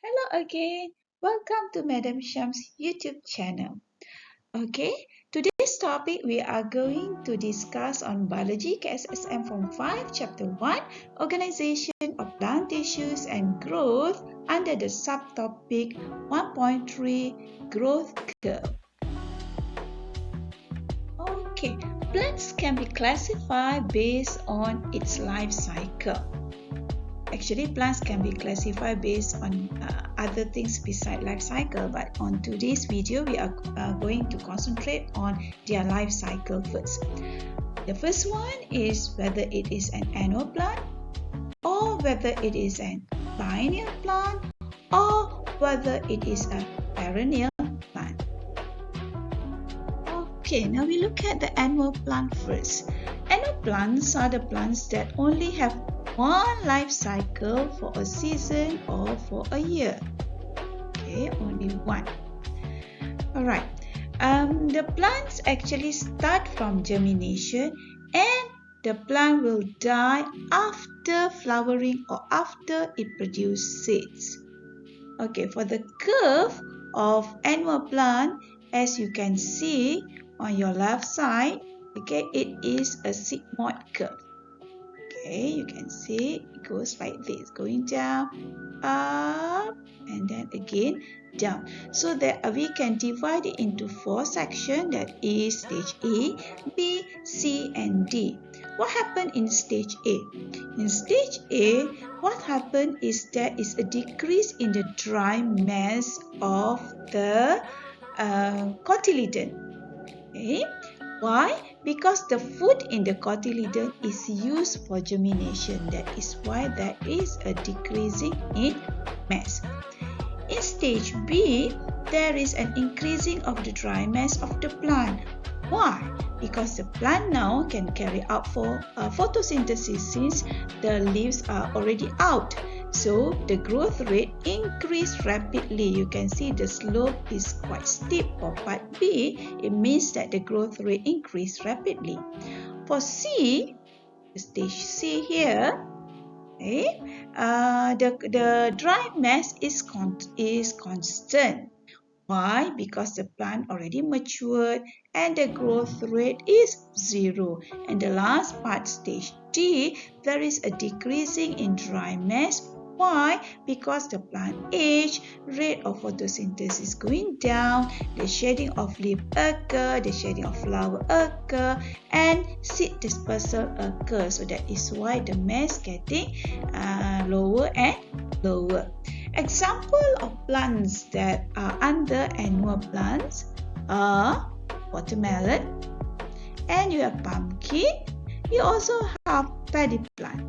Hello again. Welcome to Madam Sham's YouTube channel. Okay, today's topic we are going to discuss on biology KSSM Form 5 Chapter 1 Organization of Plant Tissues and Growth under the subtopic 1.3 Growth Curve. Okay, plants can be classified based on its life cycle. Actually, plants can be classified based on other things besides life cycle, but on today's video, we are going to concentrate on their life cycle first. The first one is whether it is an annual plant, or whether it is an biennial plant, or whether it is a perennial plant. Okay, now we look at the annual plant first. Annual plants are the plants that only have one life cycle for a season or for a year. Okay, only one. Alright, the plants actually start from germination and the plant will die after flowering or after it produces seeds. Okay, for the curve of annual plant, as you can see on your left side, okay, it is a sigmoid curve. Okay, you can see it goes like this, going down, up, and then again down. So that we can divide it into 4 sections, that is stage A, B, C, and D. What happened in stage A? In stage A, what happened is there is a decrease in the dry mass of the cotyledon. Okay. Why? Because the food in the cotyledon is used for germination. That is why there is a decreasing in mass. In stage B, there is an increasing of the dry mass of the plant. Why? Because the plant now can carry out for photosynthesis since the leaves are already out. So the growth rate increased rapidly. You can see the slope is quite steep for part B. It means that the growth rate increased rapidly. For C, stage C here, okay, the dry mass is constant. Why? Because the plant already matured and the growth rate is 0. And the last part, stage D, there is a decreasing in dry mass. Why? Because the plant age, rate of photosynthesis going down, the shedding of leaf occur, the shedding of flower occur, and seed dispersal occurs. So that is why the mass getting lower and lower. Example of plants that are under annual plants are watermelon, and you have pumpkin. You also have paddy plant.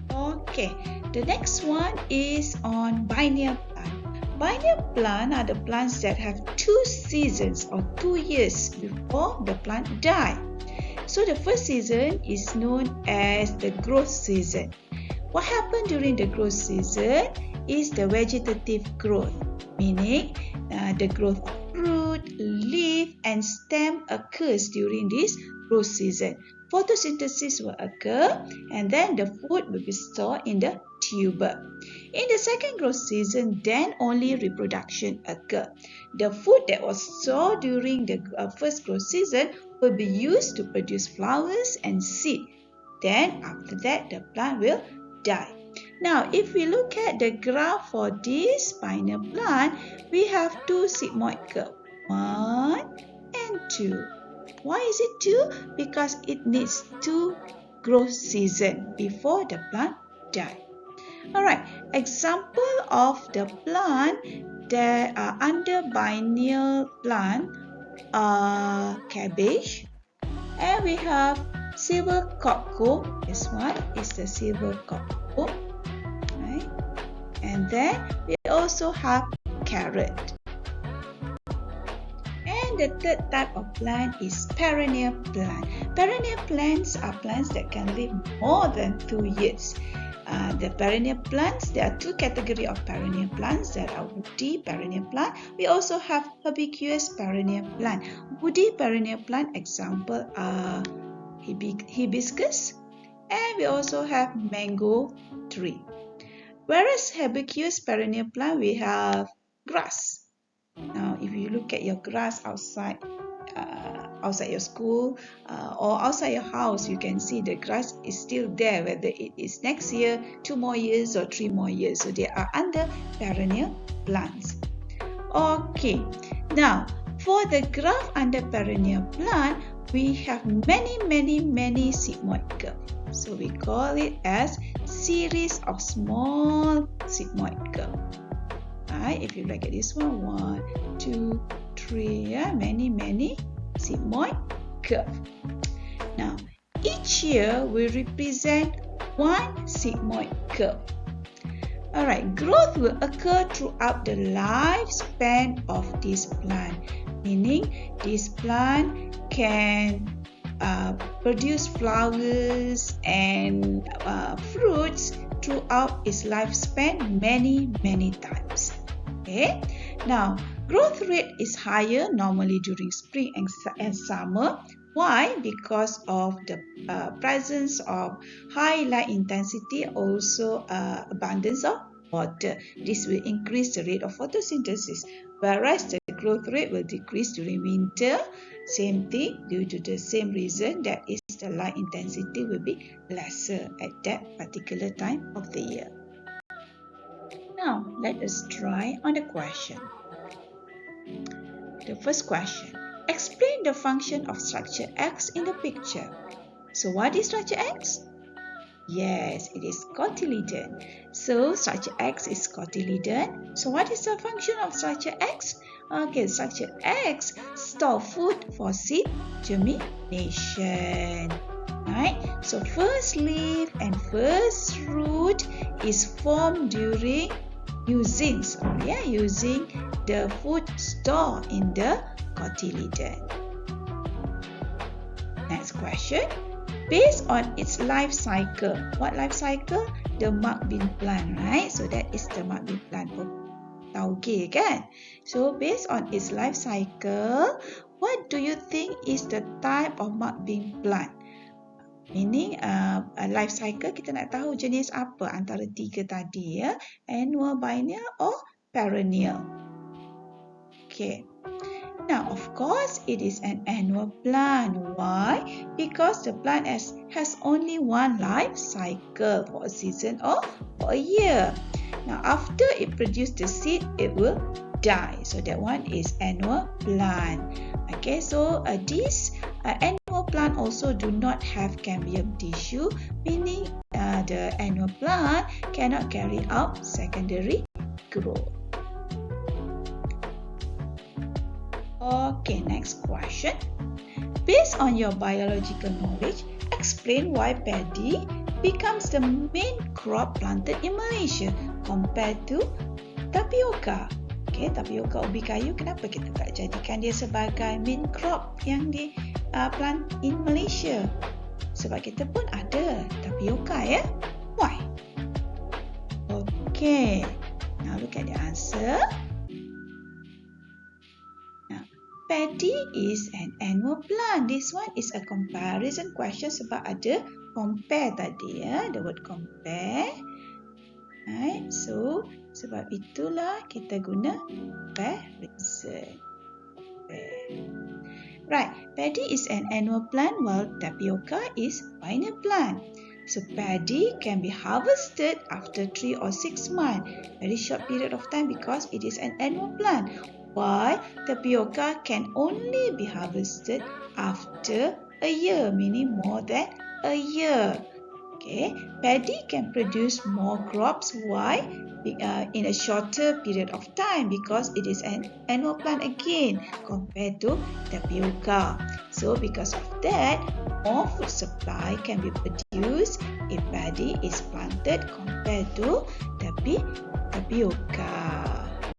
Okay, the next one is on biennial plant. Biennial plant are the plants that have 2 seasons or 2 years before the plant die. So the first season is known as the growth season. What happens during the growth season is the vegetative growth, meaning the growth of fruit, leaf, and stem occurs during this growth season. Photosynthesis will occur and then the food will be stored in the tuber. In the second growth season, then only reproduction occurs. The food that was stored during the first growth season will be used to produce flowers and seed. Then after that, the plant will die. Now, if we look at the graph for this biennial plant, we have 2 sigmoid curves, 1 and 2. Why is it 2? Because it needs 2 growth seasons before the plant dies. Alright, example of the plant that are under biennial plant are cabbage, and we have silver cockle. This one is the silver cockle, right? And then we also have carrot. And the third type of plant is perennial plant. Perennial plants are plants that can live more than 2 years. The perennial plants, there are 2 categories of perennial plants. There are woody perennial plant. We also have herbaceous perennial plant. Woody perennial plant example are hibiscus, and we also have mango tree. Whereas herbaceous perennial plant, we have grass. Now, if you look at your grass outside your school or outside your house, you can see the grass is still there, whether it is next year, 2 more years or 3 more years. So they are under perennial plants. Okay, now for the graph under perennial plant, we have many sigmoid curves. So we call it as series of small sigmoid curves. Right, if you look at this one, 1, 2, 3, many sigmoid curve. Now, each year we represent one sigmoid curve. Alright, growth will occur throughout the lifespan of this plant, meaning this plant can produce flowers and fruits throughout its lifespan many times. Okay, now growth rate is higher normally during spring and summer. Why? Because of the presence of high light intensity, also abundance of water. This will increase the rate of photosynthesis, whereas the growth rate will decrease during winter. Same thing, due to the same reason, that is the light intensity will be lesser at that particular time of the year. Now, let us try on the question. The first question, explain the function of structure X in the picture. So what is structure X? Yes, it is cotyledon. So structure X is cotyledon. So what is the function of structure X? Okay, structure X store food for seed germination. Right? So first leaf and first root is formed during using the food store in the cotyledon. Next question. Based on its life cycle. What life cycle? The mung bean plant, right? So that is the mung bean plant. Tauge, kan? So based on its life cycle, what do you think is the type of mung bean plant? Meaning life cycle, kita nak tahu jenis apa antara tiga tadi, ya? Annual, biennial or perennial. Okay. Now, of course, it is an annual plant. Why? Because the plant has only one life cycle for a season or for a year. Now, after it produces the seed, it will die. So that one is annual plant. Okay, so this annual plant also do not have cambium tissue, meaning the annual plant cannot carry out secondary growth. Okay, next question. Based on your biological knowledge, explain why paddy becomes the main crop planted in Malaysia compared to tapioca. Okay, tapioca ubi kayu, kenapa kita tak jadikan dia sebagai main crop yang di plant in Malaysia? Sebab kita pun ada tapioca, ya? Why? Okay, now look at the answer. Paddy is an annual plant. This one is a comparison question sebab ada compare tadi, ya, the word compare. Right, so sebab itulah kita guna comparison. Right, paddy is an annual plant while tapioca is biennial plant. So paddy can be harvested after 3 or 6 months, very short period of time because it is an annual plant. While tapioca can only be harvested after a year, meaning more than a year. Okay, paddy can produce more crops. Why? In a shorter period of time because it is an annual plant again compared to tapioca. So because of that, more food supply can be produced if paddy is planted compared to tapioca.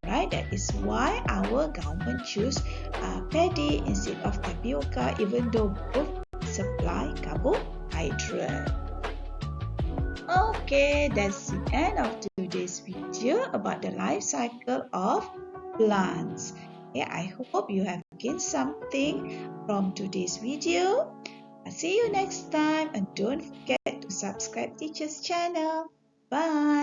Right? That is why our government choose paddy instead of tapioca, even though both supply carbohydrate. Okay, that's the end of today's video about the life cycle of plants. Yeah, I hope you have gained something from today's video. I'll see you next time, and don't forget to subscribe Teacher's channel. Bye.